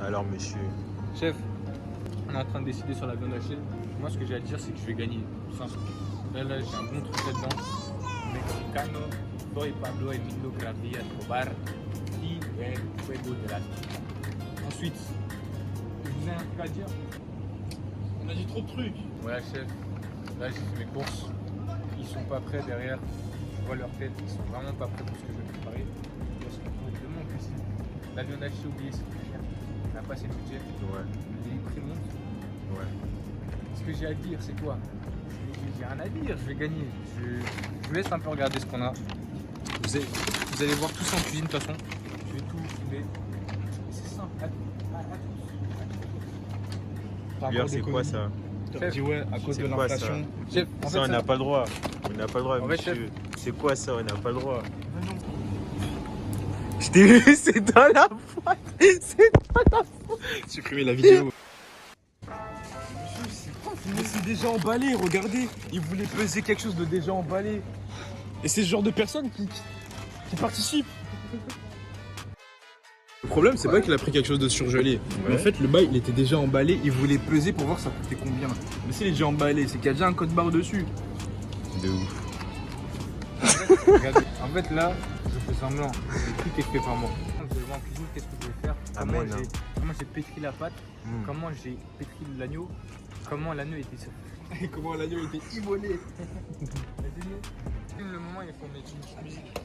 Alors, monsieur. Chef, on est en train de décider sur la viande hachée. Moi, ce que j'ai à dire, c'est que je vais gagner. Tout simplement. Là, j'ai un bon truc là-dedans. Mexicano, soy Pablo Emilio Gravia Escobar y el fuego de la chica. Ensuite, je vous ai un truc à dire. On a dit trop de trucs. Ouais, chef. Là, j'ai fait mes courses. Ils sont pas prêts derrière. Je vois leur tête. Ils sont vraiment pas prêts pour ce que je vais préparer. Parce que pour de mon cuisine, la viande hachée, oubliez, c'est plus cher. On n'a pas assez de budget. Ouais. Les prix montent. Ouais. Ce que j'ai à dire, c'est quoi? J'ai rien à dire, je vais gagner. Je vous laisse un peu regarder ce qu'on a. Vous allez voir tout ça en cuisine de toute façon. Je vais tout filmer. C'est simple, à tous. D'ailleurs, c'est quoi ça? T'as dit ouais, à cause C'est de quoi, ça? l'inflation. Chef, en Ça, on fait, n'a pas le droit. On n'a pas le droit, En fait, monsieur. C'est quoi ça? On n'a pas le droit. Ah Je t'ai vu, c'est dans la boîte. C'est dans la boîte. Supprimer la vidéo. Mais c'est déjà emballé, regardez. Il voulait peser quelque chose de déjà emballé. Et c'est ce genre de personnes qui participent. Le problème, c'est pas qu'il a pris quelque chose de surgelé. Mais en fait, le bail, il était déjà emballé. Il voulait peser pour voir ça coûtait combien. Mais s'il est déjà emballé, c'est qu'il y a déjà un code barre dessus. De ouf. regardez. En fait, là, je fais semblant. Tout est fait par moi. Je vais voir en cuisine, qu'est-ce que je vais faire? Amen. Comment j'ai pétri la pâte? Comment j'ai pétri l'agneau? Comment l'agneau était sur. Et comment l'agneau était immolé. Le moment, il faut mettre une petite musique.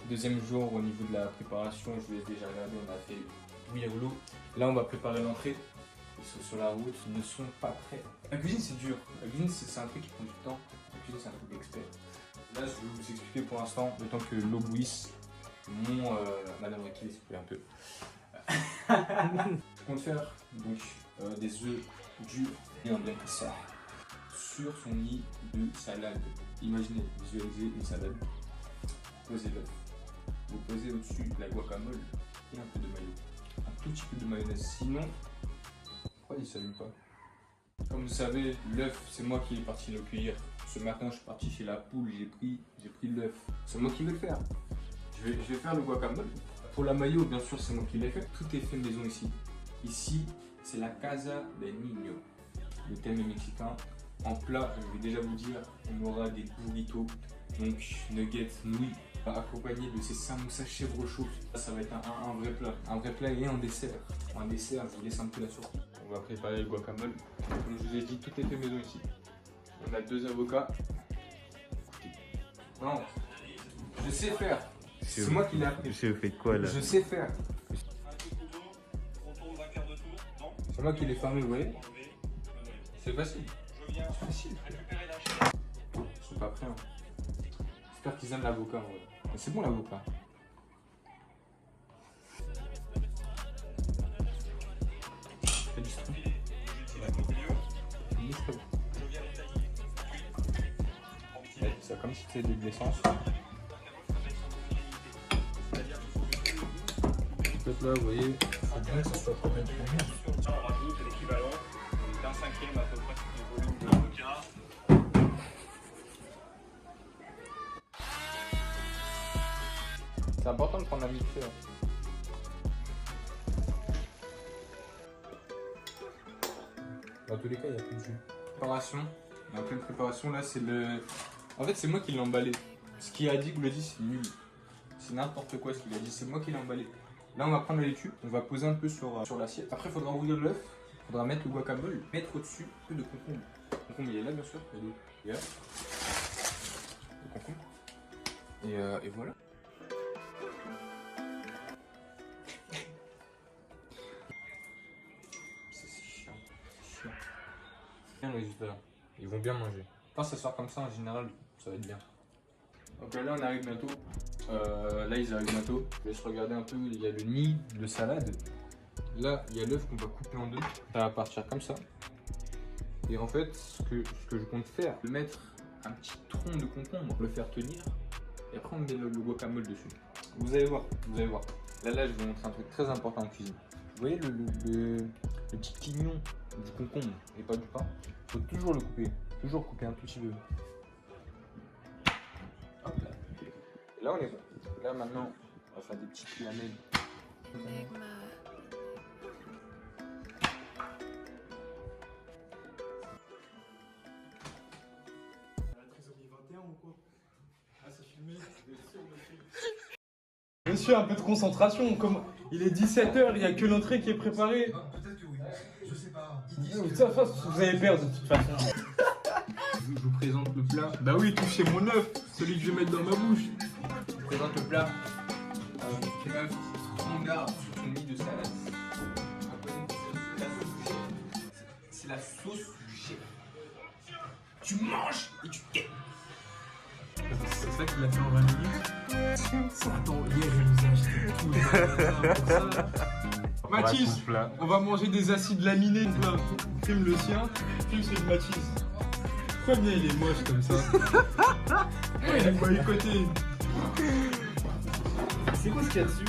Deuxième jour au niveau de la préparation, je vous laisse déjà regarder, on a fait bouillir l'eau. Là on va préparer l'entrée. Ils sont sur la route, ils ne sont pas prêts. La cuisine c'est dur, la cuisine c'est un truc qui prend du temps, la cuisine c'est un truc d'expert. Là je vais vous expliquer pour l'instant, le temps que l'eau bouillisse, Madame Riquet s'il vous plaît un peu. Je compte faire donc des œufs durs et en bien ça sur son nid de salade. Imaginez, visualisez une salade. Posez l'œuf. Vous posez au-dessus la guacamole et un peu de mayo. Un tout petit peu de mayonnaise. Sinon, pourquoi il ne s'allume pas? Comme vous savez, l'œuf, c'est moi qui est parti le cueillir. Ce matin, je suis parti chez la poule, j'ai pris l'œuf. C'est moi qui vais le faire. Je vais faire le guacamole. Pour la mayo, bien sûr, c'est moi qui l'ai fait. Tout est fait maison ici. Ici, c'est la Casa del Niño. Le thème est mexicain. En plat, je vais déjà vous dire, on aura des burritos, donc nuggets, nouilles, accompagné de ces samoussas chèvre chaud. Ça va être un vrai plat. Un vrai plat et un dessert. Un dessert, je vous laisse un peu la surprise. On va préparer le guacamole. Comme je vous ai dit, tout est fait maison ici. On a 2 avocats. Écoutez. Non, je sais faire. C'est moi qui l'ai appris. Monsieur, vous faites quoi là? Je sais faire. C'est moi qui l'ai fermé, vous voyez? C'est facile. C'est facile. Ils sont pas prêts. Hein. J'espère qu'ils aiment l'avocat. Ouais. C'est bon l'avocat. Fais du stop. C'est comme si c'était de l'essence. Peut-être là, vous voyez, il faut bien que ça soit quand même bien. On rajoute l'équivalent d'un cinquième à peu près du volume de l'avocat. C'est important de prendre un mixeur. Dans tous les cas, il n'y a plus de jus. Préparation, on a plein de préparation. Là, c'est le. En fait, c'est moi qui l'ai emballé. Ce qu'il a dit, vous le dit, c'est nul. C'est n'importe quoi ce qu'il a dit, c'est moi qui l'ai emballé. Là, on va prendre la laitue, on va poser un peu sur l'assiette. Après, il faudra ouvrir l'œuf, il faudra mettre le guacamole, mettre au-dessus un peu de concombre. Le concombre, il est là, bien sûr. Il est là. Le concombre. Et voilà. C'est chiant. C'est chiant. Bien le résultat. Ils vont bien manger. Quand ça sort comme ça, en général, ça va être bien. Donc là, on arrive bientôt. Là, ils arrivent bientôt. Je laisse regarder un peu. Il y a le nid de salade. Là, il y a l'œuf qu'on va couper en deux. Ça va partir comme ça. Et en fait, ce que je compte faire, c'est mettre un petit tronc de concombre, le faire tenir. Et après, on met le guacamole dessus. Vous allez voir, vous allez voir. Là, je vais vous montrer un truc très important en cuisine. Vous voyez le petit quignon du concombre et pas du pain? Il faut toujours le couper. Toujours couper un tout petit peu. Hop là. Et là, on est bon. Là, maintenant, on va faire des petites lamelles. Monsieur, un peu de concentration. Comme il est 17h, il n'y a que l'entrée qui est préparée. Peut-être que oui. Je sais pas. Vous allez perdre de toute façon. Je vous présente le plat. Bah oui, touchez mon œuf, celui que je vais mettre dans ma bouche. Je vous présente le plat. Œuf, on garde sur son nid de salade. C'est la sauce du chef. Tu manges et tu t'aimes. C'est ça qu'il a fait en 20 minutes. Attends, hier il nous a acheté tout le magasin pour ça. Mathis, on va manger des acides laminés. Là, filme le sien, filme celui de Mathis. Pourquoi bien il est moche comme ça? Pourquoi il est boycotté? C'est quoi ce qu'il y a dessus?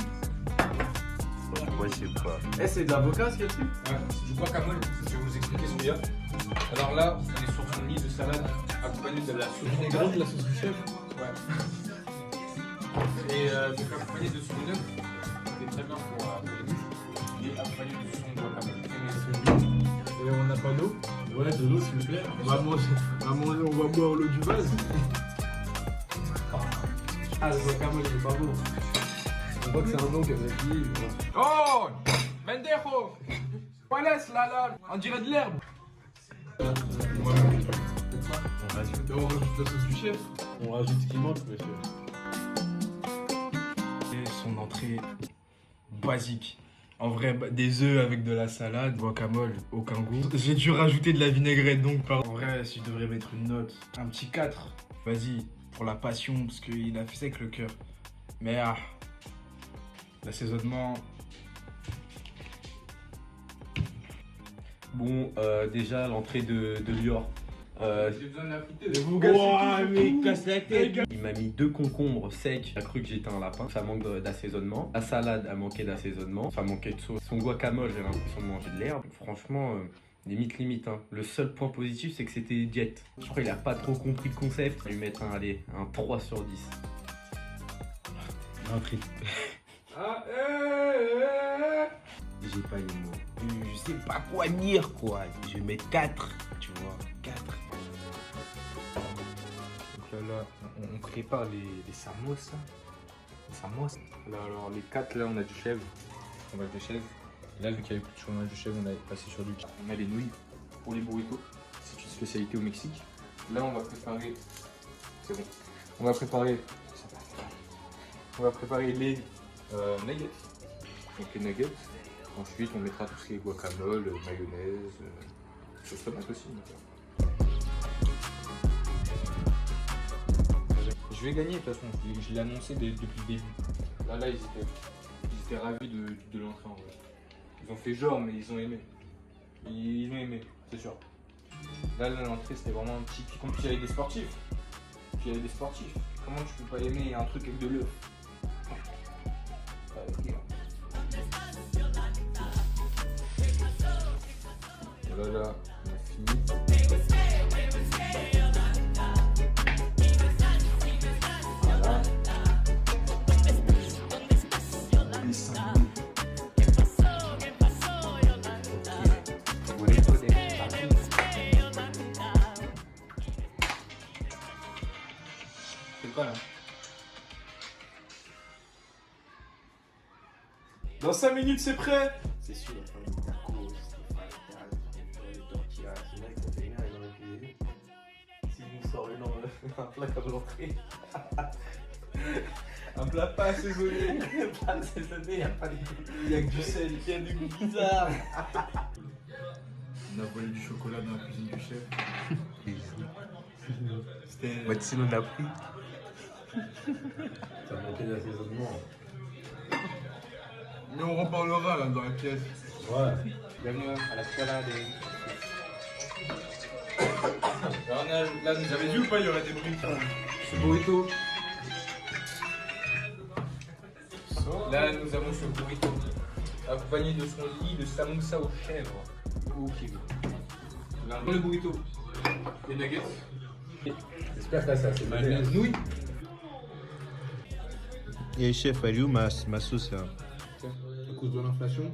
Moi, je sais pas. Eh, c'est de l'avocat ce qu'il y a dessus? Ouais, c'est du guacamole. Je vais vous expliquer ce qu'il y a. Alors là, on est sur son nid de salade accompagné de la sauce vinaigrette. De la sauce du chef. Ouais. Et donc accompagné de son œuf, c'est très bien pour les muscles. Et accompagné de son guacamole. Et on n'a pas d'eau? Ouais, de l'eau s'il vous plaît. On va boire l'eau du vase. Ah, le guacamole il est pas beau. On voit que c'est un nom qui a dit. Oh! Mendejo! Qual est là? On dirait de l'herbe. On rajoute la sauce du chef. On rajoute ce qui manque, monsieur. Et son entrée basique. En vrai, des œufs avec de la salade, guacamole, aucun goût. J'ai dû rajouter de la vinaigrette donc. En vrai, si je devrais mettre une note, un petit 4. Vas-y, pour la passion, parce qu'il a fait ça avec le cœur. Mais l'assaisonnement. Bon, déjà, l'entrée de Lior. J'ai besoin de la friteuse. Vous Mais casse la tête. Il m'a mis 2 concombres secs. Il a cru que j'étais un lapin. Ça manque d'assaisonnement. La salade a manqué d'assaisonnement. Ça manquait de sauce. Son guacamole, j'ai l'impression de manger de l'herbe. Franchement, limite. Hein. Le seul point positif, c'est que c'était diète. Je crois qu'il a pas trop compris le concept. Je vais lui mettre un 3 sur 10. L'entrée. J'ai pas les mots. Je sais pas quoi dire, quoi. Je vais mettre 4, tu vois. 4. Donc là, on prépare les samosas. Là, alors les 4, là, on a du chèvre. Fromage de chèvre. Là, vu qu'il y avait plus de fromage de chèvre, on a passé sur du. On a les nouilles pour les burritos. C'est une spécialité au Mexique. Là, on va préparer. C'est bon. On va préparer les nuggets. Donc les nuggets. Ensuite, on mettra tout ce qui est guacamole, mayonnaise, sauce tomate aussi. Je vais gagner de toute façon, je l'ai annoncé depuis le début. Là, ils étaient ravis de l'entrée en vrai. Ils ont fait genre, mais ils ont aimé. Ils ont aimé, c'est sûr. Là, l'entrée, c'était vraiment un petit. Comme puis il y avait des sportifs. Comment tu peux pas aimer un truc avec de l'œuf? Voilà, on a fini. Voilà. C'est quoi là? Dans 5 minutes, c'est prêt. C'est sûr, il va faire des tacos, des tortillas. Ce mec, ça fait bien, il aurait pu. S'il nous sort un plat comme l'entrée. Un plat pas assaisonné. Pas assaisonné, il n'y a pas de goût. Il y a que du sel. Il y a des goûts bizarres. On a volé du chocolat dans la cuisine du chef. C'était. Mathilde, on a pris. Ça manquait d'assaisonnement. Mais on reparlera là dans la pièce. Ouais. Bienvenue à la salade. Alors là, nous J'avais dit ou pas, il y aurait des bruits. ce burrito. Là, nous avons ce burrito, accompagné de son lit de samoussa aux chèvres. Ok. Là, le burrito, les nuggets. J'espère que ça, c'est Mayonnaise, nouilles. Et chef, elle est où ma sauce là? À cause de l'inflation.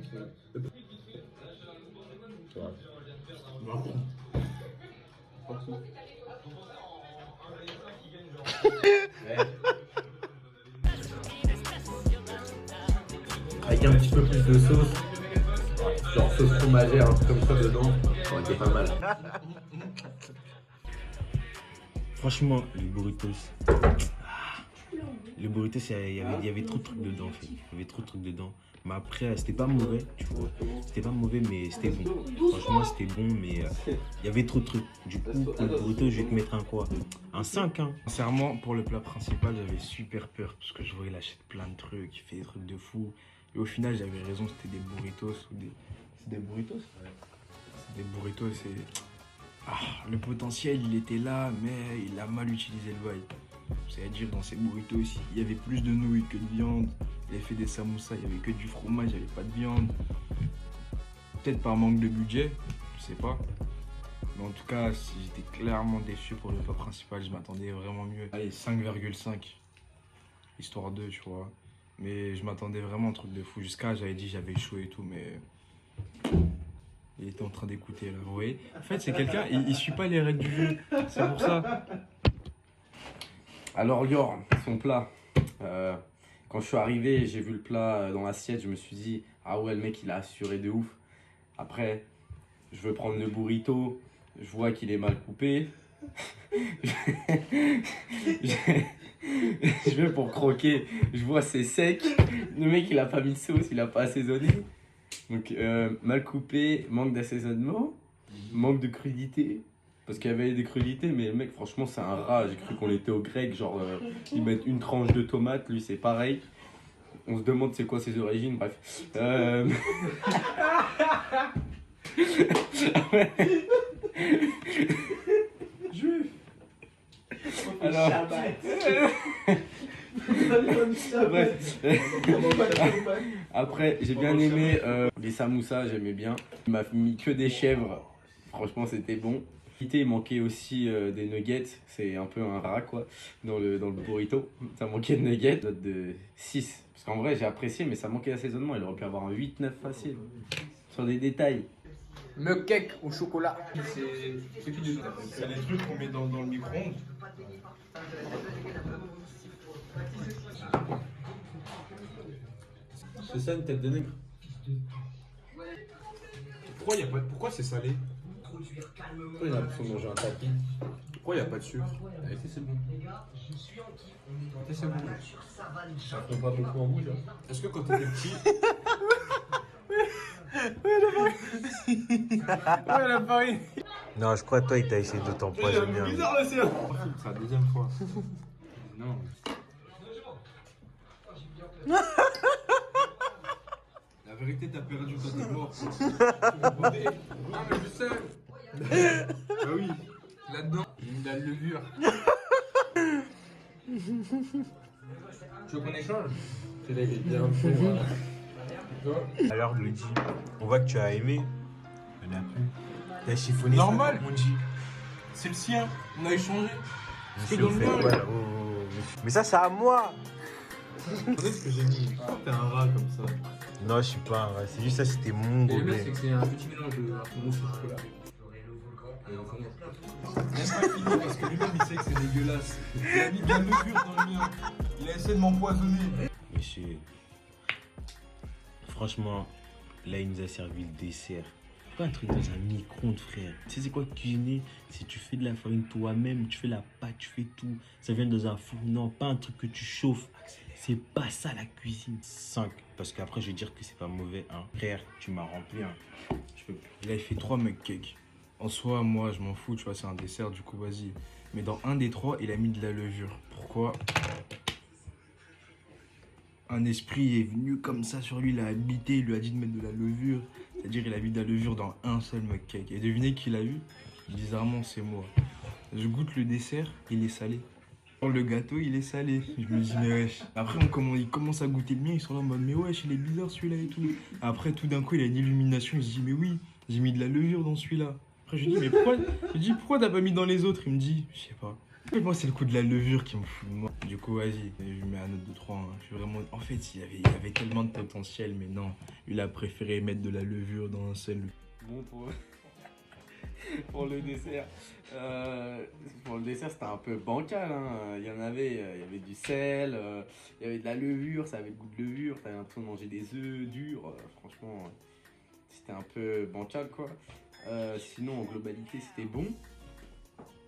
Avec un petit peu plus de sauce, genre sauce fromagère, un truc comme ça dedans, ça aurait été pas mal. Franchement, les burritos. Les burritos, il y avait trop de trucs dedans en fait. Il y avait trop de trucs dedans. Mais après, c'était pas mauvais, tu vois. C'était pas mauvais, mais c'était bon. Franchement, c'était bon, mais il y avait trop de trucs. Du coup, pour le burrito, je vais te mettre un quoi? Un 5, hein. Sincèrement, pour le plat principal, j'avais super peur. Parce que je voyais, il achète plein de trucs, il fait des trucs de fou. Et au final, j'avais raison, c'était des burritos ou des... C'est des burritos? Ouais. C'est des burritos, c'est... Ah, le potentiel, il était là, mais il a mal utilisé le bail. C'est-à-dire, dans ces burritos, il y avait plus de nouilles que de viande. Il avait fait des samoussas, il n'y avait que du fromage, il n'y avait pas de viande. Peut-être par manque de budget, je sais pas. Mais en tout cas, j'étais clairement déçu pour le plat principal, je m'attendais vraiment mieux. Allez, 5,5. Histoire 2, tu vois. Mais je m'attendais vraiment à un truc de fou. Jusqu'à, j'avais dit, j'avais chaud et tout, mais... Il était en train d'écouter là, vous voyez. En fait, c'est quelqu'un, il suit pas les règles du jeu. C'est pour ça. Alors Lior, son plat. Quand je suis arrivé, j'ai vu le plat dans l'assiette, je me suis dit, ah ouais, le mec il a assuré de ouf. Après, je veux prendre le burrito, je vois qu'il est mal coupé. Je vais pour croquer, je vois c'est sec. Le mec il a pas mis de sauce, il a pas assaisonné. Donc mal coupé, manque d'assaisonnement, manque de crudité. Parce qu'il y avait des crudités, mais le mec, franchement, c'est un rat. J'ai cru qu'on était au grec, genre, ils mettent une tranche de tomate, lui, c'est pareil. On se demande c'est quoi ses origines, bref. Juif. Alors... Après, j'ai bien aimé les samoussas, j'aimais bien. Il m'a mis que des chèvres, franchement, c'était bon. Il manquait aussi des nuggets, c'est un peu un rat quoi, dans le burrito. Ça manquait de nuggets, note de 6. Parce qu'en vrai j'ai apprécié mais ça manquait d'assaisonnement, il aurait pu avoir un 8-9 facile. Sur des détails. Le cake au chocolat. C'est qui dedans? C'est les trucs qu'on met dans le micro-ondes. C'est ça une tête de nègre? Pourquoi c'est salé? Pourquoi j'ai l'impression de manger un tapis? Pourquoi il n'y a pas de sucre? C'est bon. C'est bon. Ça prend pas beaucoup en bouche. Hein. Est-ce que quand t'étais petit... Ouais, la farine. Non, je crois que toi, il t'a essayé de t'empoisonner. C'est bizarre là, c'est la deuxième fois. Non. La vérité, t'as perdu quand t'es mort. Ah, mais je sais. Bah oui, là-dedans, il a le levure. Tu veux qu'on échange? C'est là, il est bien fou. Alors, Luigi, on voit que tu as aimé. Il y en a plus. T'as chiffonné Normal. ça, mon G. C'est le sien, on a échangé. Monsieur, fait quoi, là? Mais ça, c'est à moi. Regardez ce que j'ai mis. T'es un rat comme ça. Non, je suis pas un rat. C'est juste ça, c'était mon Et le gobelet. pire, c'est que c'est un petit mélange de mousse au chocolat. Même pas fini parce que lui-même il sait que c'est dégueulasse. Il a mis de la levure dans le mien. Il a essayé de m'empoisonner. Monsieur, franchement, là, il nous a servi le dessert. Pas un truc dans un micro-ondes, frère. Tu sais, c'est quoi cuisiner? Si tu fais de la farine toi-même, tu fais la pâte, tu fais tout. Ça vient dans un four. Non, pas un truc que tu chauffes. C'est pas ça la cuisine. 5. Parce qu'après, je vais dire que c'est pas mauvais. Hein. Frère, tu m'as rempli. Hein. Je peux plus. Là, il fait 3 cakes. En soi, moi, je m'en fous. Tu vois, c'est un dessert, du coup, vas-y. Mais dans un des 3, il a mis de la levure. Pourquoi? Un esprit est venu comme ça sur lui, il a habité, il lui a dit de mettre de la levure. C'est-à-dire il a mis de la levure dans un seul cake. Et devinez qui l'a eu? Bizarrement, c'est moi. Je goûte le dessert, il est salé. Le gâteau, il est salé. Je me dis, mais wesh. Après, il commence à goûter le mien. Ils sont là en mode, mais wesh, il est bizarre celui-là et tout. Après, tout d'un coup, il a une illumination. Il se dit, mais oui, j'ai mis de la levure dans celui-là. Après, je lui dis, mais pourquoi t'as pas mis dans les autres? Il me dit, je sais pas. Et moi, c'est le coup de la levure qui me fout de moi. Du coup, vas-y, je lui mets un note de 3. Hein. Je suis vraiment... En fait, il y avait tellement de potentiel, mais non. Il a préféré mettre de la levure dans un seul. Bon, pour le dessert. Pour le dessert, c'était un peu bancal. Hein. Il y avait du sel, il y avait de la levure, ça avait le goût de levure. T'avais l'impression de manger des œufs durs. Franchement, c'était un peu bancal, quoi. Sinon, en globalité, c'était bon.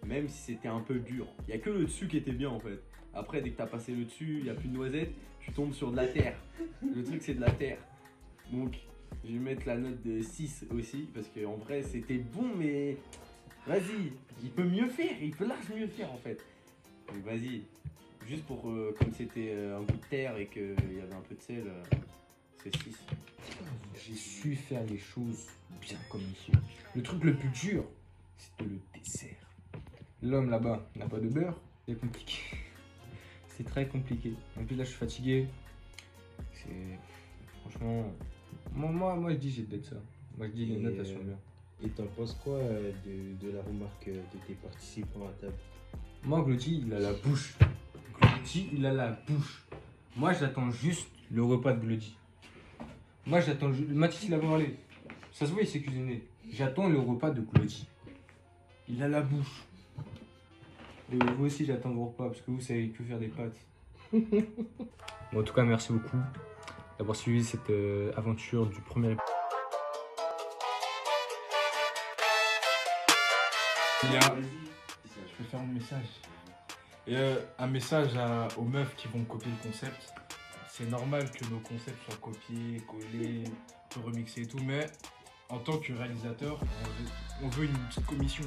Même si c'était un peu dur. Il n'y a que le dessus qui était bien, en fait. Après, dès que t'as passé le dessus, il n'y a plus de noisettes, tu tombes sur de la terre. Le truc, c'est de la terre. Donc, je vais mettre la note de 6 aussi, parce qu'en vrai, c'était bon, mais vas-y, il peut mieux faire, il peut largement mieux faire, en fait. Donc, vas-y, juste pour, comme c'était un goût de terre et qu'il y avait un peu de sel, c'est 6. J'ai su faire les choses bien comme il faut. Le truc le plus dur, c'était le dessert. L'homme là-bas n'a pas de beurre, c'est compliqué. C'est très compliqué. En plus là je suis fatigué. C'est... Franchement... Moi je dis j'ai peut-être ça. Moi je dis les notes elles sont bien. Et t'en penses quoi de la remarque de tes participants à table? Moi Glody il a la bouche. Glody il a la bouche. Moi j'attends juste le repas de Glody. Moi j'attends juste... Mathis il a parlé. Ça se voit il s'est cuisiné. J'attends le repas de Glody. Il a la bouche. Et vous aussi j'attends vos repas parce que vous savez que faire des pâtes. Bon, en tout cas merci beaucoup d'avoir suivi cette aventure du premier épisode. Je peux faire un message. Et un message aux meufs qui vont copier le concept. C'est normal que nos concepts soient copiés, collés, un peu remixés et tout, mais en tant que réalisateur, on veut une petite commission,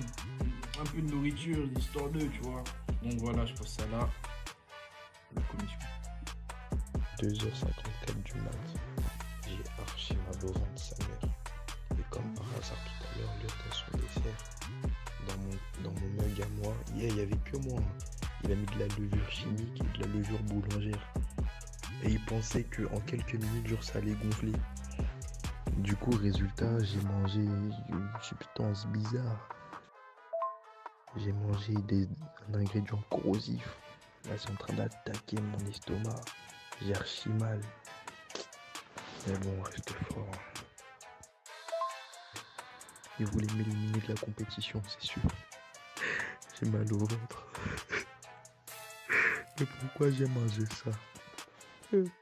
un peu de nourriture, l'histoire d'eux, tu vois. Donc voilà, je pose ça là, la commission. 2h54 du mat, j'ai archi mal au ventre sa mère. Et comme par hasard tout à l'heure, l'autre a son dessert. Dans mon mug à moi, il y avait que moi. Il a mis de la levure chimique et de la levure boulangère. Et il pensait qu'en quelques minutes, genre, ça allait gonfler. Du coup, résultat, j'ai mangé une substance bizarre. J'ai mangé un ingrédient corrosif. Là, c'est en train d'attaquer mon estomac. J'ai archi mal. Mais bon, reste fort. Il voulait m'éliminer de la compétition, c'est sûr. J'ai mal au ventre. Mais pourquoi j'ai mangé ça?